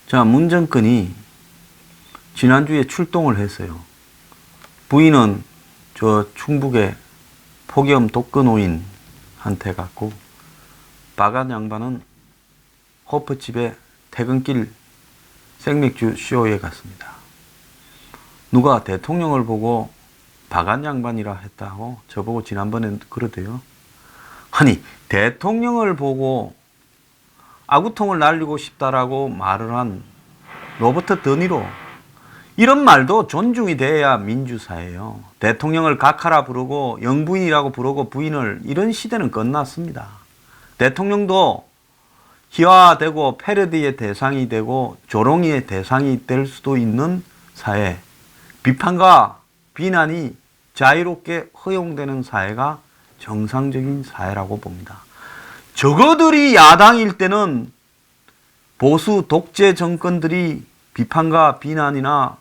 자, 문 정권이 지난주에 출동을 했어요. 부인은 저 충북의 폭염 독거노인한테 갔고, 박안 양반은 호프집에 퇴근길 생맥주 쇼에 갔습니다. 누가 대통령을 보고 박안 양반이라 했다고 저보고 지난번에 그러대요. 아니, 대통령을 보고 아구통을 날리고 싶다라고 말을 한 로버트 드니로, 이런 말도 존중이 돼야 민주사예요. 대통령을 각하라 부르고 영부인이라고 부르고 부인을, 이런 시대는 끝났습니다. 대통령도 희화되고 패러디의 대상이 되고 조롱의 대상이 될 수도 있는 사회, 비판과 비난이 자유롭게 허용되는 사회가 정상적인 사회라고 봅니다. 저거들이 야당일 때는 보수 독재 정권들이 비판과 비난이나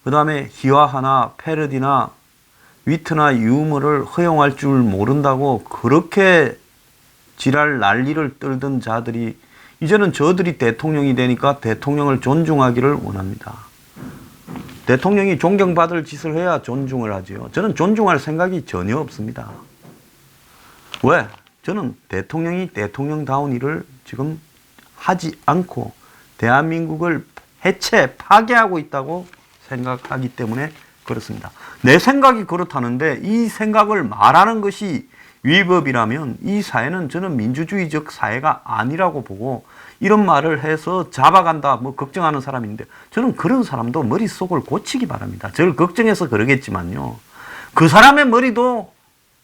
그 다음에 희화화나 패러디나 위트나 유머를 허용할 줄 모른다고 그렇게 지랄 난리를 떨던 자들이 이제는 저들이 대통령이 되니까 대통령을 존중하기를 원합니다. 대통령이 존경받을 짓을 해야 존중을 하죠. 저는 존중할 생각이 전혀 없습니다. 왜? 저는 대통령이 대통령다운 일을 지금 하지 않고 대한민국을 해체, 파괴하고 있다고 생각하기 때문에 그렇습니다. 내 생각이 그렇다는데 이 생각을 말하는 것이 위법이라면 이 사회는 저는 민주주의적 사회가 아니라고 보고, 이런 말을 해서 잡아간다 뭐 걱정하는 사람인데, 저는 그런 사람도 머릿속을 고치기 바랍니다. 저를 걱정해서 그러겠지만요, 그 사람의 머리도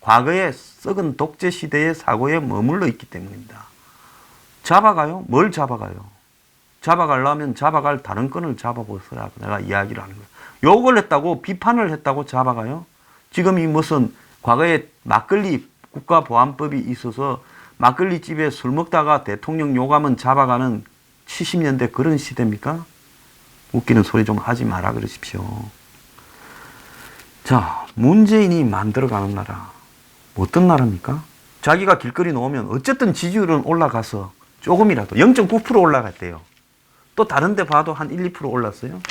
과거의 썩은 독재 시대의 사고에 머물러 있기 때문입니다. 잡아가요? 뭘 잡아가요? 잡아가려면 잡아갈 다른 건을 잡아보세요. 내가 이야기를 하는 거예요. 욕을 했다고, 비판을 했다고 잡아가요? 지금 이 무슨 과거에 막걸리 국가보안법이 있어서 막걸리 집에 술 먹다가 대통령 욕하면 잡아가는 70년대 그런 시대입니까? 웃기는 소리 좀 하지 마라 그러십시오. 자, 문재인이 만들어가는 나라, 어떤 나라입니까? 자기가 길거리 놓으면 어쨌든 지지율은 올라가서 조금이라도 0.9% 올라갔대요. 또 다른 데 봐도 한 1, 2% 올랐어요.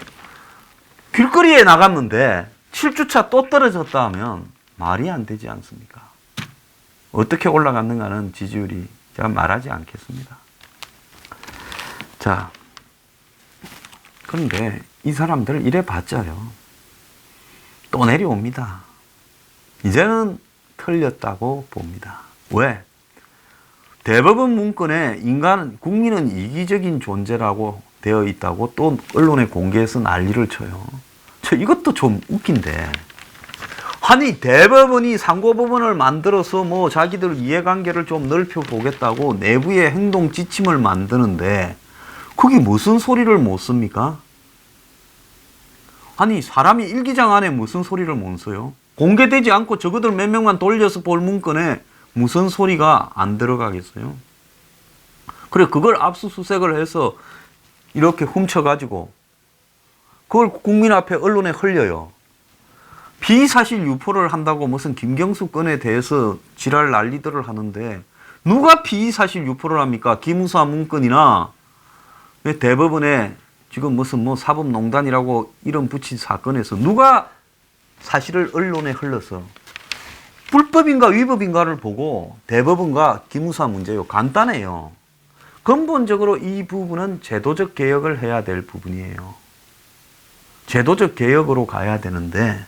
길거리에 나갔는데 7주차 또 떨어졌다 하면 말이 안 되지 않습니까? 어떻게 올라갔는가는 지지율이 제가 말하지 않겠습니다. 자, 그런데 이 사람들 이래 봤자요, 또 내려옵니다. 이제는 틀렸다고 봅니다. 왜? 대법원 문건에 국민은 이기적인 존재라고 되어 있다고 또 언론에 공개해서 난리를 쳐요. 이것도 좀 웃긴데, 아니 대법원이 상고법원을 만들어서 뭐 자기들 이해관계를 좀 넓혀 보겠다고 내부의 행동 지침을 만드는데 그게 무슨 소리를 못 씁니까? 아니 사람이 일기장 안에 무슨 소리를 못 써요? 공개되지 않고 저거들 몇 명만 돌려서 볼 문건에 무슨 소리가 안 들어가겠어요? 그래, 그걸 압수수색을 해서 이렇게 훔쳐가지고 그걸 국민 앞에 언론에 흘려요. 비사실 유포를 한다고 무슨 김경수 건에 대해서 지랄 난리들을 하는데, 누가 비사실 유포를 합니까? 기무사 문건이나 대법원에 지금 무슨 뭐 사법농단이라고 이름 붙인 사건에서 누가 사실을 언론에 흘러서 불법인가 위법인가를 보고 대법원과 기무사 문제요. 간단해요. 근본적으로 이 부분은 제도적 개혁을 해야 될 부분이에요. 제도적 개혁으로 가야 되는데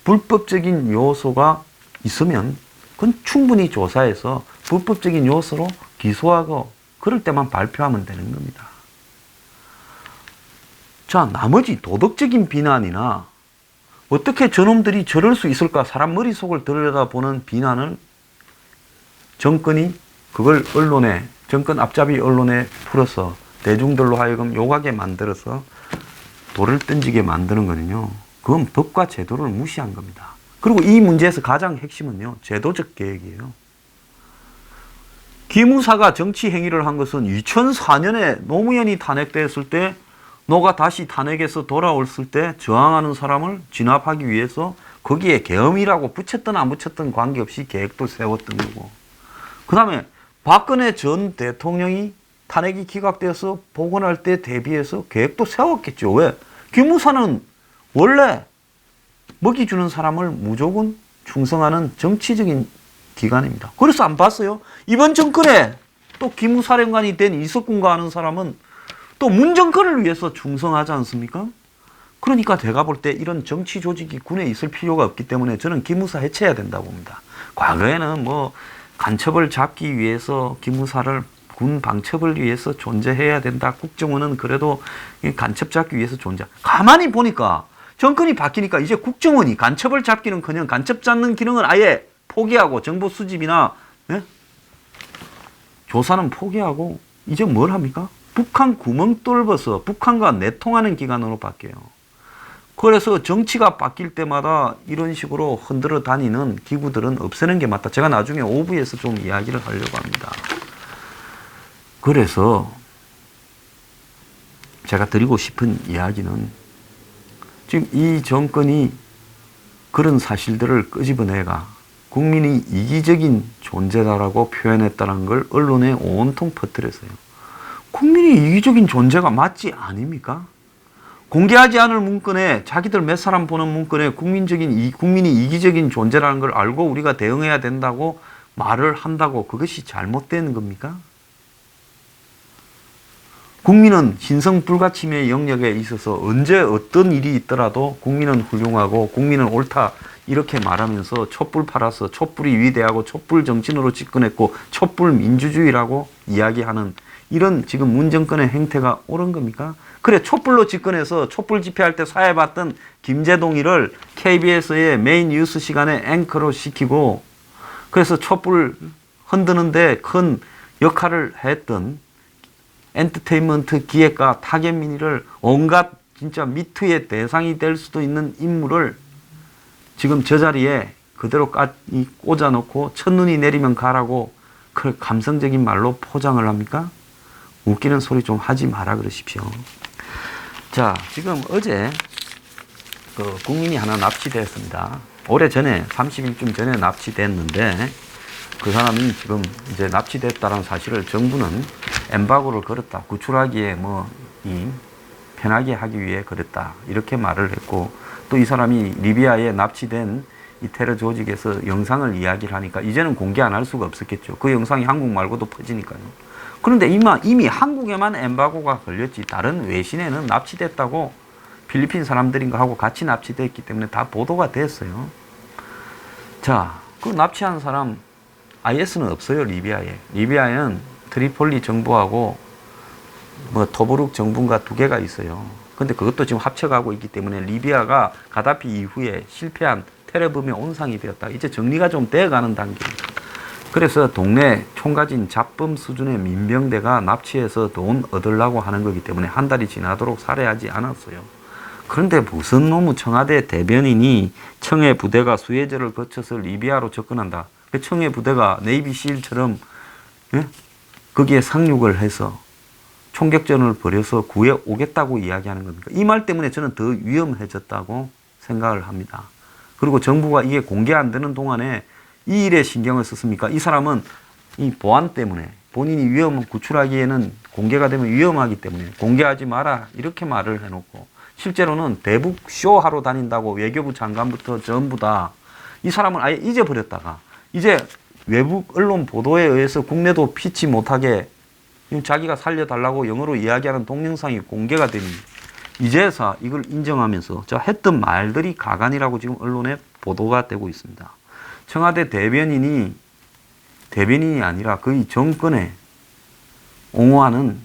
불법적인 요소가 있으면 그건 충분히 조사해서 불법적인 요소로 기소하고 그럴 때만 발표하면 되는 겁니다. 자, 나머지 도덕적인 비난이나 어떻게 저놈들이 저럴 수 있을까, 사람 머릿속을 들여다보는 비난을 정권이 그걸 언론에, 정권 앞잡이 언론에 풀어서 대중들로 하여금 욕하게 만들어서 돌을 던지게 만드는 거는요, 그건 법과 제도를 무시한 겁니다. 그리고 이 문제에서 가장 핵심은요, 제도적 개혁이에요. 기무사가 정치 행위를 한 것은 2004년에 노무현이 탄핵됐을 때, 노가 다시 탄핵에서 돌아왔을 때 저항하는 사람을 진압하기 위해서 거기에 계엄이라고 붙였든 안 붙였든 관계없이 계획도 세웠던 거고, 그 다음에 박근혜 전 대통령이 탄핵이 기각되어서 복원할 때 대비해서 계획도 세웠겠죠. 왜? 기무사는 원래 먹이 주는 사람을 무조건 충성하는 정치적인 기관입니다. 그래서 안 봤어요? 이번 정권에 또 기무사령관이 된 이석군과 하는 사람은 또 문정권을 위해서 충성하지 않습니까? 그러니까 제가 볼 때 이런 정치 조직이 군에 있을 필요가 없기 때문에 저는 기무사 해체해야 된다고 봅니다. 과거에는 뭐 간첩을 잡기 위해서 기무사를 군 방첩을 위해서 존재해야 된다. 국정원은 그래도 간첩 잡기 위해서 존재. 가만히 보니까 정권이 바뀌니까 이제 국정원이 간첩을 잡기는커녕 간첩 잡는 기능을 아예 포기하고 정보 수집이나 조사는 포기하고 이제 뭘 합니까? 북한 구멍 뚫어서 북한과 내통하는 기관으로 바뀌어요. 그래서 정치가 바뀔 때마다 이런 식으로 흔들어 다니는 기구들은 없애는 게 맞다. 제가 나중에 오부에서 좀 이야기를 하려고 합니다. 그래서 제가 드리고 싶은 이야기는 지금 이 정권이 그런 사실들을 끄집어내가 국민이 이기적인 존재다라고 표현했다는 걸 언론에 온통 퍼뜨렸어요. 국민이 이기적인 존재가 맞지 아닙니까? 공개하지 않을 문건에 자기들 몇 사람 보는 문건에 국민이 이기적인 존재라는 걸 알고 우리가 대응해야 된다고 말을 한다고 그것이 잘못된 겁니까? 국민은 신성 불가침의 영역에 있어서 언제 어떤 일이 있더라도 국민은 훌륭하고 국민은 옳다 이렇게 말하면서 촛불 팔아서 촛불이 위대하고 촛불 정신으로 집권했고 촛불 민주주의라고 이야기하는 이런 지금 문정권의 행태가 옳은 겁니까? 그래 촛불로 집권해서 촛불 집회할 때 사회봤던 김제동이를 KBS의 메인 뉴스 시간에 앵커로 시키고 그래서 촛불 흔드는데 큰 역할을 했던 엔터테인먼트 기획가 타겟민이를 온갖 진짜 미투의 대상이 될 수도 있는 인물을 지금 저 자리에 그대로 꽂아놓고 첫눈이 내리면 가라고 그 감성적인 말로 포장을 합니까? 웃기는 소리 좀 하지 마라 그러십시오. 자, 지금 어제 국민이 하나 납치됐습니다. 오래전에 30일쯤 전에 납치됐는데 그 사람이 지금 이제 납치됐다는 사실을 정부는 엠바고를 걸었다. 구출하기에 편하게 하기 위해 그랬다. 이렇게 말을 했고 또 이 사람이 리비아에 납치된 이 테러 조직에서 영상을 이야기를 하니까 이제는 공개 안 할 수가 없었겠죠. 그 영상이 한국 말고도 퍼지니까요. 그런데 이미 한국에만 엠바고가 걸렸지 다른 외신에는 납치됐다고 필리핀 사람들인가 하고 같이 납치됐기 때문에 다 보도가 됐어요. 자, 그 납치한 사람 IS는 없어요. 리비아에는 트리폴리 정부하고 토브룩 정부가 두 개가 있어요. 근데 그것도 지금 합쳐가고 있기 때문에 리비아가 가다피 이후에 실패한 테러범의 온상이 되었다. 이제 정리가 좀 돼가는 단계입니다. 그래서 동네 총가진 잡범 수준의 민병대가 납치해서 돈 얻으려고 하는 거기 때문에 한 달이 지나도록 살해하지 않았어요. 그런데 무슨 놈의 청와대 대변인이 청해 부대가 수해저를 거쳐서 리비아로 접근한다. 그 청해 부대가 네이비실처럼 거기에 상륙을 해서 총격전을 벌여서 구해 오겠다고 이야기하는 겁니까? 이 말 때문에 저는 더 위험해졌다고 생각을 합니다. 그리고 정부가 이게 공개 안 되는 동안에 이 일에 신경을 썼습니까? 이 사람은 이 보안 때문에 본인이 구출하기에는 공개가 되면 위험하기 때문에 공개하지 마라 이렇게 말을 해놓고 실제로는 대북 쇼하러 다닌다고 외교부 장관부터 전부 다 이 사람을 아예 잊어버렸다가 이제 외국 언론 보도에 의해서 국내도 피치 못하게 자기가 살려달라고 영어로 이야기하는 동영상이 공개가 됩니다. 이제서 이걸 인정하면서 저 했던 말들이 가관이라고 지금 언론에 보도가 되고 있습니다. 청와대 대변인이 아니라 거의 정권에 옹호하는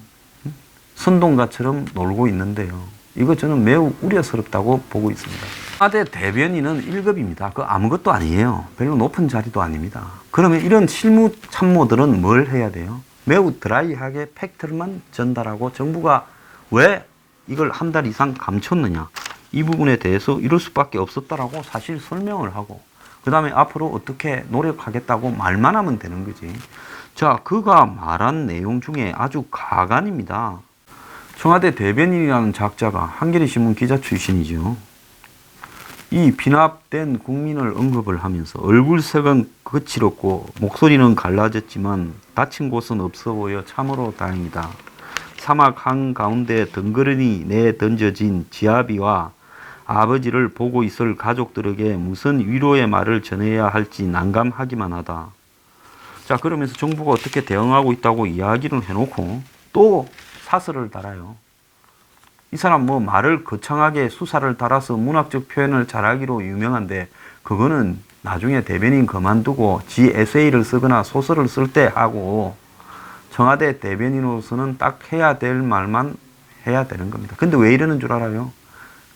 선동가처럼 놀고 있는데요. 이거 저는 매우 우려스럽다고 보고 있습니다. 청와대 대변인은 1급입니다. 그 아무것도 아니에요. 별로 높은 자리도 아닙니다. 그러면 이런 실무 참모들은 뭘 해야 돼요? 매우 드라이하게 팩트만 전달하고 정부가 왜 이걸 한 달 이상 감췄느냐 이 부분에 대해서 이럴 수밖에 없었다라고 사실 설명을 하고 그 다음에 앞으로 어떻게 노력하겠다고 말만 하면 되는 거지. 자, 그가 말한 내용 중에 아주 가관입니다. 청와대 대변인이라는 작자가 한겨레신문 기자 출신이죠. 이 bin합된 국민을 언급을 하면서 얼굴색은 거칠었고 목소리는 갈라졌지만 다친 곳은 없어 보여 참으로 다행이다. 사막 한가운데 덩그러니 내던져진 지아비와 아버지를 보고 있을 가족들에게 무슨 위로의 말을 전해야 할지 난감하기만 하다. 자, 그러면서 정부가 어떻게 대응하고 있다고 이야기를 해놓고 또 사설을 달아요. 이 사람 뭐 말을 거창하게 수사를 달아서 문학적 표현을 잘하기로 유명한데 그거는 나중에 대변인 그만두고 지 에세이를 쓰거나 소설을 쓸 때 하고 청와대 대변인으로서는 딱 해야 될 말만 해야 되는 겁니다. 근데 왜 이러는 줄 알아요?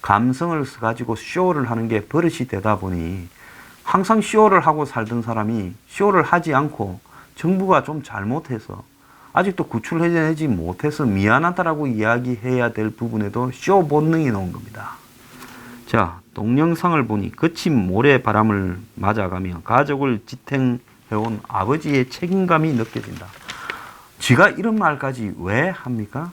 감성을 가지고 쇼를 하는 게 버릇이 되다 보니 항상 쇼를 하고 살던 사람이 쇼를 하지 않고 정부가 좀 잘못해서 아직도 구출해내지 못해서 미안하다라고 이야기해야 될 부분에도 쇼 본능이 나온 겁니다. 자, 동영상을 보니 거친 모래바람을 맞아가며 가족을 지탱해온 아버지의 책임감이 느껴진다. 지가 이런 말까지 왜 합니까?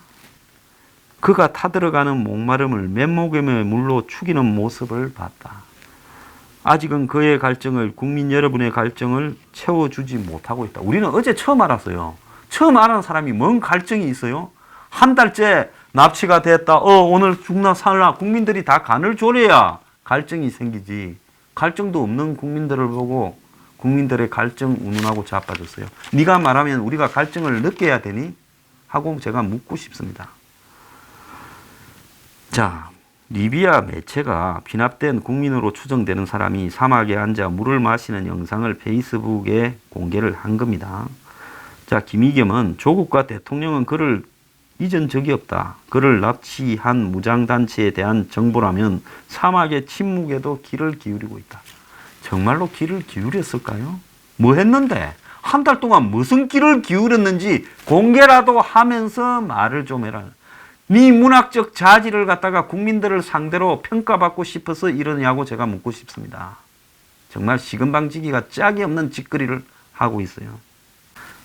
그가 타들어가는 목마름을 맨목에 물로 죽이는 모습을 봤다. 아직은 그의 갈증을, 국민 여러분의 갈증을 채워주지 못하고 있다. 우리는 어제 처음 알았어요. 처음 아는 사람이 뭔 갈증이 있어요? 한 달째 납치가 됐다. 오늘 죽나 살나. 국민들이 다 간을 조려야 갈증이 생기지. 갈증도 없는 국민들을 보고 국민들의 갈증 운운하고 자빠졌어요. 네가 말하면 우리가 갈증을 느껴야 되니? 하고 제가 묻고 싶습니다. 자, 리비아 매체가 bin합된 국민으로 추정되는 사람이 사막에 앉아 물을 마시는 영상을 페이스북에 공개를 한 겁니다. 자, 김의겸은 조국과 대통령은 그를 잊은 적이 없다. 그를 납치한 무장단체에 대한 정보라면 사막의 침묵에도 귀를 기울이고 있다. 정말로 귀를 기울였을까요? 뭐 했는데? 한 달 동안 무슨 귀를 기울였는지 공개라도 하면서 말을 좀 해라. 네 문학적 자질을 갖다가 국민들을 상대로 평가받고 싶어서 이러냐고 제가 묻고 싶습니다. 정말 시금방지기가 짝이 없는 짓거리를 하고 있어요.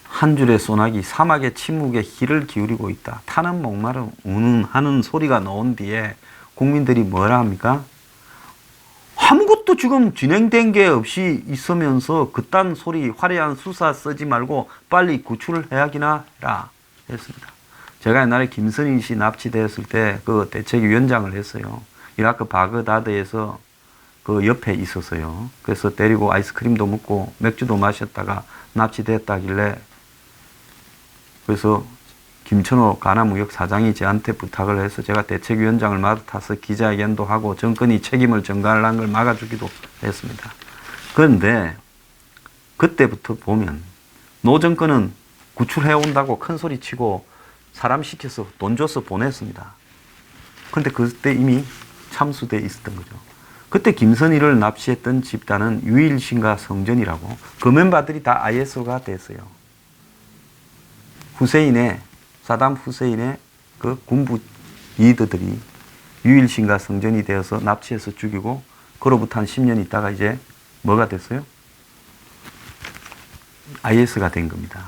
한 줄의 소나기 사막의 침묵에 귀를 기울이고 있다. 타는 목마름 운운하는 소리가 나온 뒤에 국민들이 뭐라 합니까? 아무것도 지금 진행된 게 없이 있으면서 그딴 소리 화려한 수사 쓰지 말고 빨리 구출을 해야기나 해라 했습니다. 제가 옛날에 김선희 씨 납치되었을 때 그 대책위원장을 했어요. 이라크 바그다드에서 그 옆에 있었어요. 그래서 데리고 아이스크림도 먹고 맥주도 마셨다가 납치됐다길래 그래서 김천호 가나무역 사장이 저한테 부탁을 해서 제가 대책위원장을 맡아서 기자회견도 하고 정권이 책임을 전가하는 걸 막아주기도 했습니다. 그런데 그때부터 보면 노 정권은 구출해온다고 큰 소리 치고 사람 시켜서 돈 줘서 보냈습니다. 그런데 그때 이미 참수돼 있었던 거죠. 그때 김선희를 납치했던 집단은 유일신과 성전이라고 그 멤버들이 다 IS가 됐어요. 사담 후세인의 그 군부 리더들이 유일신과 성전이 되어서 납치해서 죽이고 그로부터 한 10년 있다가 이제 뭐가 됐어요? IS가 된 겁니다.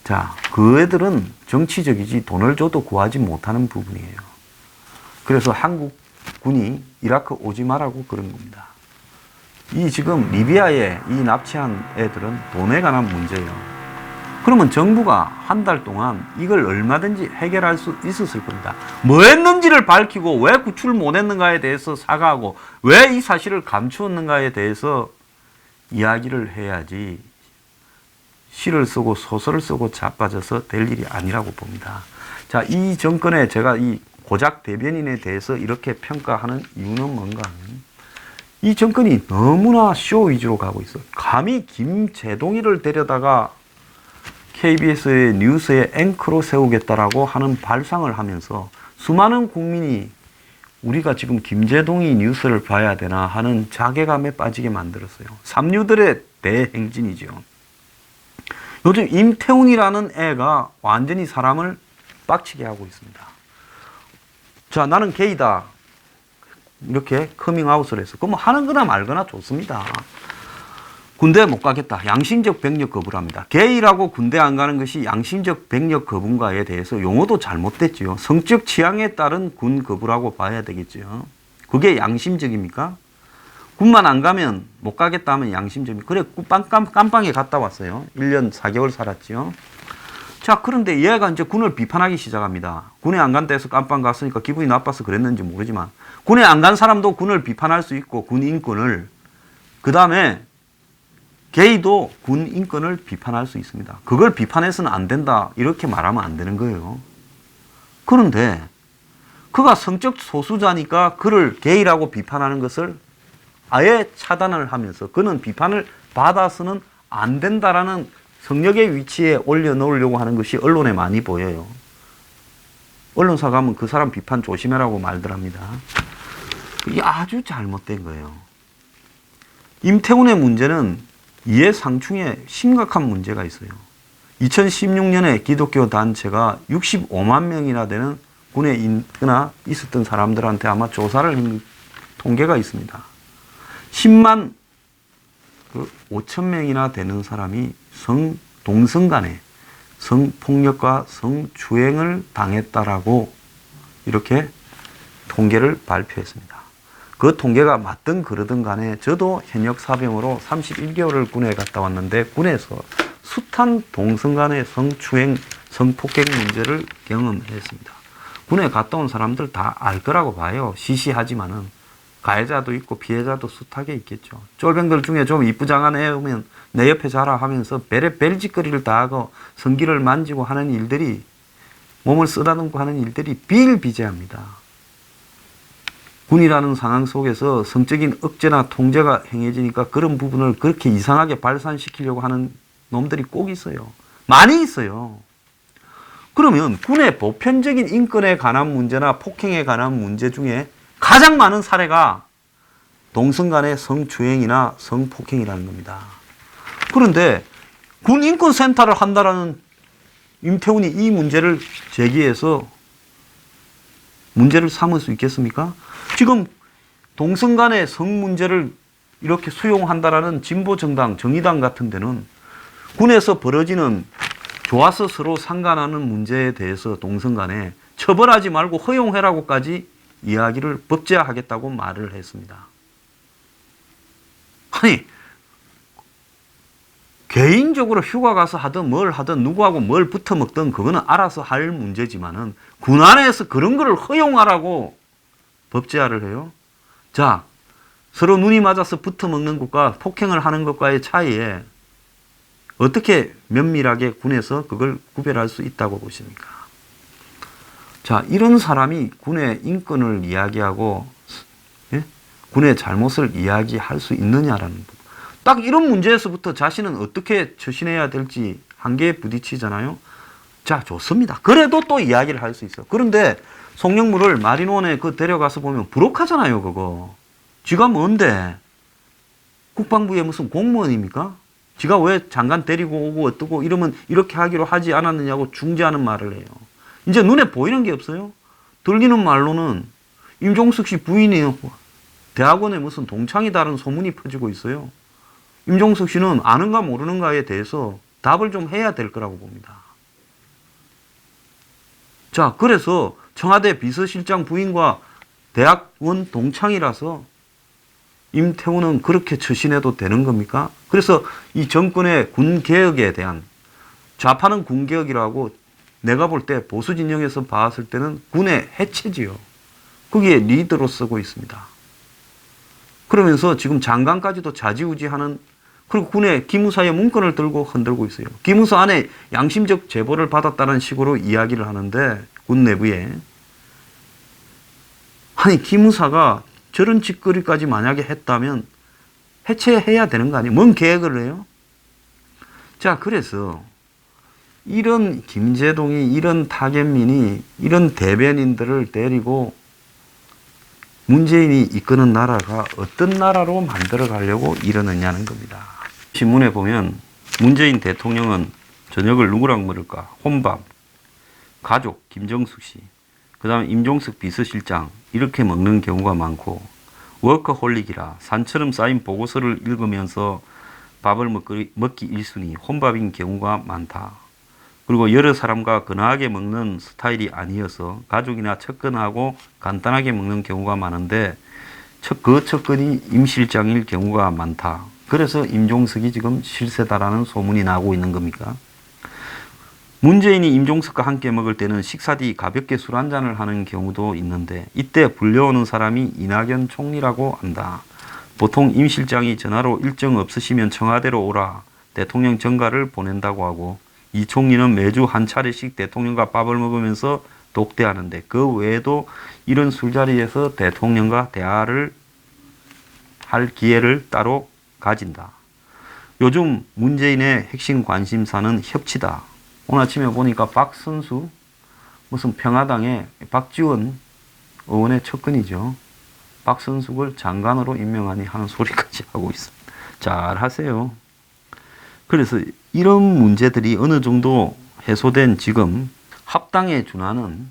자, 그 애들은 정치적이지 돈을 줘도 구하지 못하는 부분이에요. 그래서 한국군이 이라크 오지 말라고 그런 겁니다. 이 지금 리비아에 이 납치한 애들은 돈에 관한 문제예요. 그러면 정부가 한 달 동안 이걸 얼마든지 해결할 수 있었을 겁니다. 뭐 했는지를 밝히고 왜 구출 못 했는가에 대해서 사과하고 왜 이 사실을 감추었는가에 대해서 이야기를 해야지 시를 쓰고 소설을 쓰고 자빠져서 될 일이 아니라고 봅니다. 자, 이 정권에 제가 이 고작 대변인에 대해서 이렇게 평가하는 이유는 뭔가 하면 이 정권이 너무나 쇼 위주로 가고 있어요. 감히 김재동이를 데려다가 KBS의 뉴스의 앵커로 세우겠다라고 하는 발상을 하면서 수많은 국민이 우리가 지금 김재동이 뉴스를 봐야 되나 하는 자괴감에 빠지게 만들었어요. 삼류들의 대행진이죠. 요즘 임태훈이라는 애가 완전히 사람을 빡치게 하고 있습니다. 자, 나는 게이다. 이렇게 커밍아웃을 해서. 그럼 하는 거나 말거나 좋습니다. 군대 못 가겠다. 양심적 병력 거부랍니다. 게이라고 군대 안 가는 것이 양심적 병력 거부인가에 대해서 용어도 잘못됐지요. 성적 취향에 따른 군 거부라고 봐야 되겠죠. 그게 양심적입니까? 군만 안 가면 못 가겠다 하면 양심적이 그래 깜빵에 갔다 왔어요. 1년 4개월 살았지요. 자, 그런데 얘가 이제 군을 비판하기 시작합니다. 군에 안 간다 해서 깜빵 갔으니까 기분이 나빠서 그랬는지 모르지만 군에 안 간 사람도 군을 비판할 수 있고 군 인권을, 그 다음에 게이도 군 인권을 비판할 수 있습니다. 그걸 비판해서는 안 된다 이렇게 말하면 안 되는 거예요. 그런데 그가 성적 소수자니까 그를 게이라고 비판하는 것을 아예 차단을 하면서 그는 비판을 받아서는 안 된다라는 성역의 위치에 올려놓으려고 하는 것이 언론에 많이 보여요. 언론사 가면 그 사람 비판 조심해라고 말들 합니다. 이게 아주 잘못된 거예요. 임태훈의 문제는 이해상충에 심각한 문제가 있어요. 2016년에 기독교 단체가 65만 명이나 되는 군에 있었던 사람들한테 아마 조사를 한 통계가 있습니다. 10만 5천 명이나 되는 사람이 동성 간에 성폭력과 성추행을 당했다라고 이렇게 통계를 발표했습니다. 그 통계가 맞든 그러든 간에 저도 현역 사병으로 31개월을 군에 갔다 왔는데 군에서 숱한 동성 간의 성추행, 성폭행 문제를 경험했습니다. 군에 갔다 온 사람들 다 알 거라고 봐요. 시시하지만은. 가해자도 있고 피해자도 숱하게 있겠죠. 쫄병들 중에 좀 이쁘장한 애 오면 내 옆에 자라 하면서 벨짓거리를 다 하고 성기를 만지고 하는 일들이, 몸을 쓰다듬고 하는 일들이 비일비재합니다. 군이라는 상황 속에서 성적인 억제나 통제가 행해지니까 그런 부분을 그렇게 이상하게 발산시키려고 하는 놈들이 꼭 있어요. 많이 있어요. 그러면 군의 보편적인 인권에 관한 문제나 폭행에 관한 문제 중에 가장 많은 사례가 동성 간의 성추행이나 성폭행이라는 겁니다. 그런데 군 인권센터를 한다라는 임태훈이 이 문제를 제기해서 문제를 삼을 수 있겠습니까? 지금 동성 간의 성 문제를 이렇게 수용한다라는 진보 정당, 정의당 같은 데는 군에서 벌어지는 좋아서 서로 상관하는 문제에 대해서 동성 간에 처벌하지 말고 허용해라고까지 이야기를 법제화하겠다고 말을 했습니다. 아니, 개인적으로 휴가 가서 하든 뭘 하든 누구하고 뭘 붙어 먹든 그거는 알아서 할 문제지만은 군 안에서 그런 거를 허용하라고 법제화를 해요. 자, 서로 눈이 맞아서 붙어 먹는 것과 폭행을 하는 것과의 차이에 어떻게 면밀하게 군에서 그걸 구별할 수 있다고 보십니까? 자, 이런 사람이 군의 인권을 이야기하고, 예? 군의 잘못을 이야기할 수 있느냐라는 것. 딱 이런 문제에서부터 자신은 어떻게 처신해야 될지 한계에 부딪히잖아요. 자, 좋습니다. 그래도 또 이야기를 할 수 있어. 그런데 송영무를 마린원에 데려가서 보면 부록하잖아요, 그거. 지가 뭔데? 국방부의 무슨 공무원입니까? 지가 왜 장관 데리고 오고 어떠고 이러면 이렇게 하기로 하지 않았느냐고 중재하는 말을 해요. 이제 눈에 보이는 게 없어요. 들리는 말로는 임종석 씨 부인이 대학원에 무슨 동창이다라는 소문이 퍼지고 있어요. 임종석 씨는 아는가 모르는가에 대해서 답을 좀 해야 될 거라고 봅니다. 자, 그래서 청와대 비서실장 부인과 대학원 동창이라서 임태훈은 그렇게 처신해도 되는 겁니까? 그래서 이 정권의 군개혁에 대한, 좌파는 군개혁이라고 내가 볼 때 보수 진영에서 봤을 때는 군의 해체지요. 거기에 리더로 쓰고 있습니다. 그러면서 지금 장관까지도 좌지우지하는, 그리고 군의 기무사의 문건을 들고 흔들고 있어요. 기무사 안에 양심적 제보를 받았다는 식으로 이야기를 하는데 군 내부에, 아니 기무사가 저런 짓거리까지 만약에 했다면 해체해야 되는 거 아니에요? 뭔 계획을 해요? 자, 그래서 이런 김제동이, 이런 타겟민이, 이런 대변인들을 데리고 문재인이 이끄는 나라가 어떤 나라로 만들어 가려고 이러느냐는 겁니다. 신문에 보면 문재인 대통령은 저녁을 누구랑 먹을까? 혼밥, 가족, 김정숙 씨, 그 다음에 임종석 비서실장 이렇게 먹는 경우가 많고, 워커홀릭이라 산처럼 쌓인 보고서를 읽으면서 밥을 먹기 1순위, 혼밥인 경우가 많다. 그리고 여러 사람과 근하게 먹는 스타일이 아니어서 가족이나 측근하고 간단하게 먹는 경우가 많은데, 그 측근이 임 실장일 경우가 많다. 그래서 임종석이 지금 실세다라는 소문이 나고 있는 겁니까? 문재인이 임종석과 함께 먹을 때는 식사 뒤 가볍게 술 한잔을 하는 경우도 있는데 이때 불려오는 사람이 이낙연 총리라고 한다. 보통 임 실장이 전화로 일정 없으시면 청와대로 오라 대통령 전가를 보낸다고 하고 이 총리는 매주 한 차례씩 대통령과 밥을 먹으면서 독대하는데 그 외에도 이런 술자리에서 대통령과 대화를 할 기회를 따로 가진다. 요즘 문재인의 핵심 관심사는 협치다. 오늘 아침에 보니까 박선수 무슨 평화당의 박지원 의원의 측근이죠. 박선숙을 장관으로 임명하니 하는 소리까지 하고 있습니다. 잘 하세요. 그래서 이런 문제들이 어느 정도 해소된 지금 합당에 준하는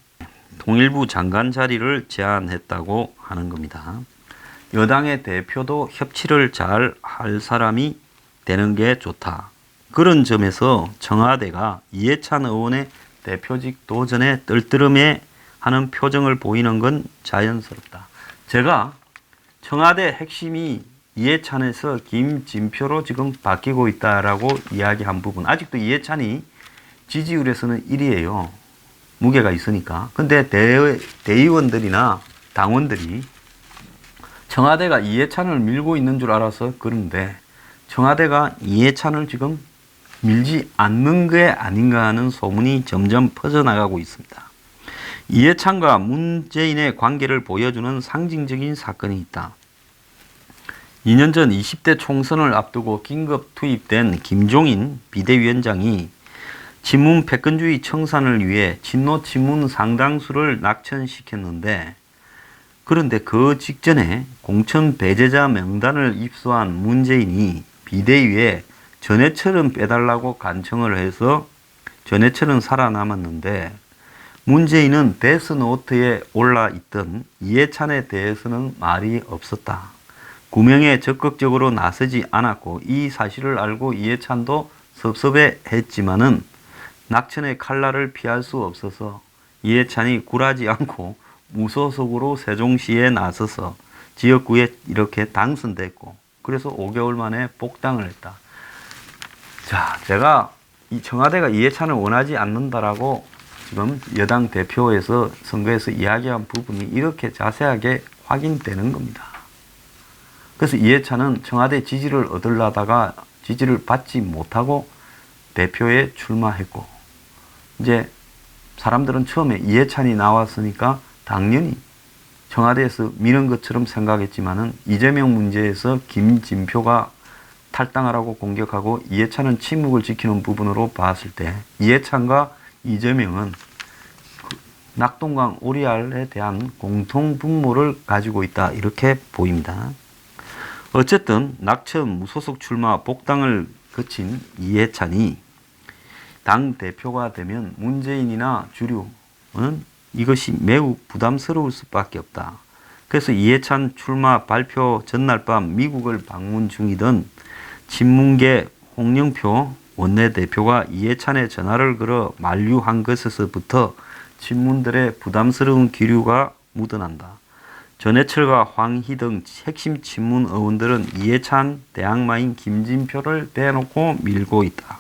통일부 장관 자리를 제안했다고 하는 겁니다. 여당의 대표도 협치를 잘 할 사람이 되는 게 좋다. 그런 점에서 청와대가 이해찬 의원의 대표직 도전에 떨떠름해 하는 표정을 보이는 건 자연스럽다. 제가 청와대 핵심이 이해찬에서 김진표로 지금 바뀌고 있다라고 이야기한 부분, 아직도 이해찬이 지지율에서는 1위예요. 무게가 있으니까. 근데 대의원들이나 당원들이 청와대가 이해찬을 밀고 있는 줄 알아서 그런데 청와대가 이해찬을 지금 밀지 않는 게 아닌가 하는 소문이 점점 퍼져나가고 있습니다. 이해찬과 문재인의 관계를 보여주는 상징적인 사건이 있다. 2년 전 20대 총선을 앞두고 긴급 투입된 김종인 비대위원장이 친문 패권주의 청산을 위해 친노 친문 상당수를 낙천시켰는데 그런데 그 직전에 공천 배제자 명단을 입수한 문재인이 비대위에 전해철은 빼달라고 간청을 해서 전해철은 살아남았는데 문재인은 데스노트에 올라있던 이해찬에 대해서는 말이 없었다. 구명에 적극적으로 나서지 않았고 이 사실을 알고 이해찬도 섭섭해했지만은 낙천의 칼날을 피할 수 없어서 이해찬이 굴하지 않고 무소속으로 세종시에 나서서 지역구에 이렇게 당선됐고 그래서 5개월 만에 복당을 했다. 자, 제가 이 청와대가 이해찬을 원하지 않는다라고 지금 여당 대표에서 선거에서 이야기한 부분이 이렇게 자세하게 확인되는 겁니다. 그래서 이해찬은 청와대 지지를 얻으려다가 지지를 받지 못하고 대표에 출마했고 이제 사람들은 처음에 이해찬이 나왔으니까 당연히 청와대에서 미는 것처럼 생각했지만은 이재명 문제에서 김진표가 탈당하라고 공격하고 이해찬은 침묵을 지키는 부분으로 봤을 때 이해찬과 이재명은 낙동강 오리알에 대한 공통 분모를 가지고 있다 이렇게 보입니다. 어쨌든 낙천 무소속 출마 복당을 거친 이해찬이 당대표가 되면 문재인이나 주류는 이것이 매우 부담스러울 수밖에 없다. 그래서 이해찬 출마 발표 전날 밤 미국을 방문 중이던 친문계 홍영표 원내대표가 이해찬에 전화를 걸어 만류한 것에서부터 친문들의 부담스러운 기류가 묻어난다. 전해철과 황희 등 핵심 친문 의원들은 이해찬 대항마인 김진표를 대놓고 밀고 있다.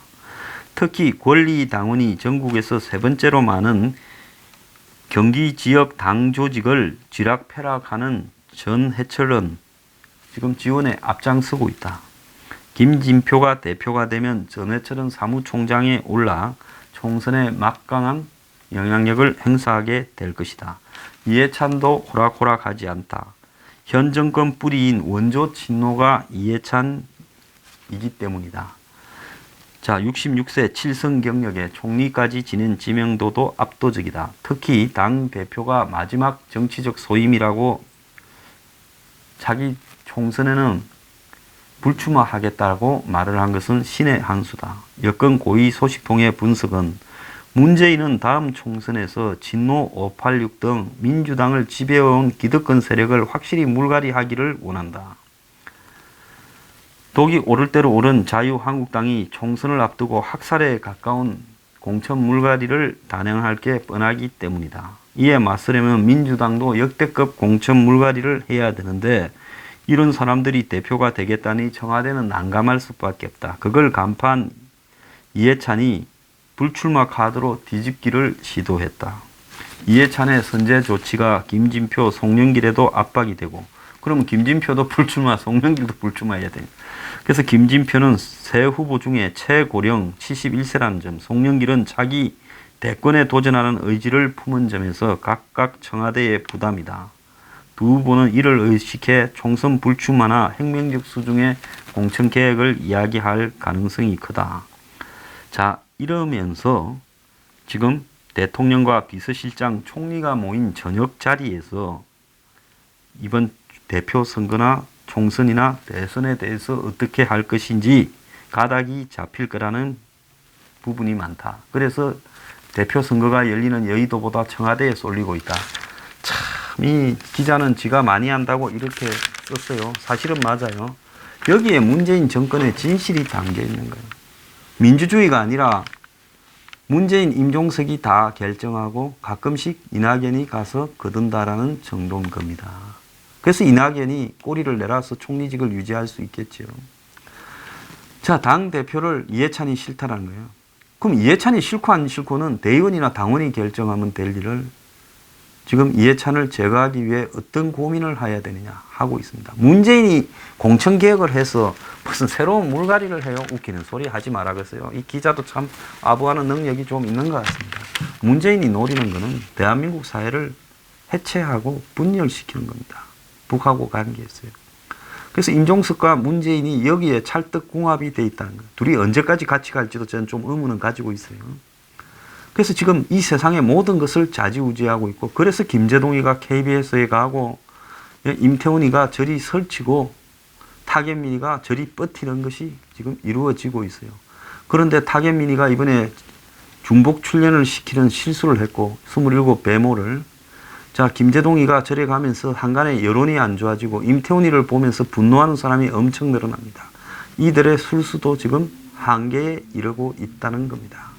특히 권리당원이 전국에서 세 번째로 많은 경기 지역 당 조직을 쥐락펴락하는 전해철은 지금 지원에 앞장서고 있다. 김진표가 대표가 되면 전해철은 사무총장에 올라 총선에 막강한 영향력을 행사하게 될 것이다. 이해찬도 호락호락하지 않다. 현 정권 뿌리인 원조 친노가 이해찬이기 때문이다. 자, 66세 7선 경력에 총리까지 지낸 지명도도 압도적이다. 특히 당 대표가 마지막 정치적 소임이라고 자기 총선에는 불출마하겠다고 말을 한 것은 신의 한 수다. 여권 고위 소식통의 분석은 문재인은 다음 총선에서 진노 586 등 민주당을 지배해온 기득권 세력을 확실히 물갈이하기를 원한다. 독이 오를 대로 오른 자유한국당이 총선을 앞두고 학살에 가까운 공천 물갈이를 단행할 게 뻔하기 때문이다. 이에 맞서려면 민주당도 역대급 공천 물갈이를 해야 되는데 이런 사람들이 대표가 되겠다니 청와대는 난감할 수밖에 없다. 그걸 간파한 이해찬이 불출마 카드로 뒤집기를 시도했다. 이해찬의 선제 조치가 김진표, 송영길에도 압박이 되고, 그러면 김진표도 불출마, 송영길도 불출마해야 돼요. 그래서 김진표는 세 후보 중에 최고령 71세라는 점, 송영길은 자기 대권에 도전하는 의지를 품은 점에서 각각 청와대의 부담이다. 두 후보는 이를 의식해 총선 불출마나 혁명적 수중의 공천 계획을 이야기할 가능성이 크다. 자, 이러면서 지금 대통령과 비서실장, 총리가 모인 저녁 자리에서 이번 대표 선거나 총선이나 대선에 대해서 어떻게 할 것인지 가닥이 잡힐 거라는 부분이 많다. 그래서 대표 선거가 열리는 여의도보다 청와대에 쏠리고 있다. 참, 이 기자는 지가 많이 한다고 이렇게 썼어요. 사실은 맞아요. 여기에 문재인 정권의 진실이 담겨 있는 거예요. 민주주의가 아니라 문재인, 임종석이 다 결정하고 가끔씩 이낙연이 가서 거둔다라는 정도인 겁니다. 그래서 이낙연이 꼬리를 내려서 총리직을 유지할 수 있겠죠. 자, 당대표를 이해찬이 싫다라는 거예요. 그럼 이해찬이 싫고 안 싫고는 대의원이나 당원이 결정하면 될 일을 지금 이해찬을 제거하기 위해 어떤 고민을 해야 되느냐 하고 있습니다. 문재인이 공천개혁을 해서 무슨 새로운 물갈이를 해요. 웃기는 소리 하지 말아겠어요. 이 기자도 참 아부하는 능력이 좀 있는 것 같습니다. 문재인이 노리는 것은 대한민국 사회를 해체하고 분열시키는 겁니다. 북하고 관계했어요. 그래서 임종석과 문재인이 여기에 찰떡궁합이 돼 있다는 거예요. 둘이 언제까지 같이 갈지도 저는 좀 의문은 가지고 있어요. 그래서 지금 이 세상의 모든 것을 좌지우지하고 있고, 그래서 김재동이가 KBS에 가고 임태훈이가 저리 설치고 타겟민이가 저리 뻗티는 것이 지금 이루어지고 있어요. 그런데 타겟민이가 이번에 중복 출연을 시키는 실수를 했고 27배모를, 자, 김재동이가 절에 가면서 한간에 여론이 안 좋아지고 임태훈이를 보면서 분노하는 사람이 엄청 늘어납니다. 이들의 술수도 지금 한계에 이르고 있다는 겁니다.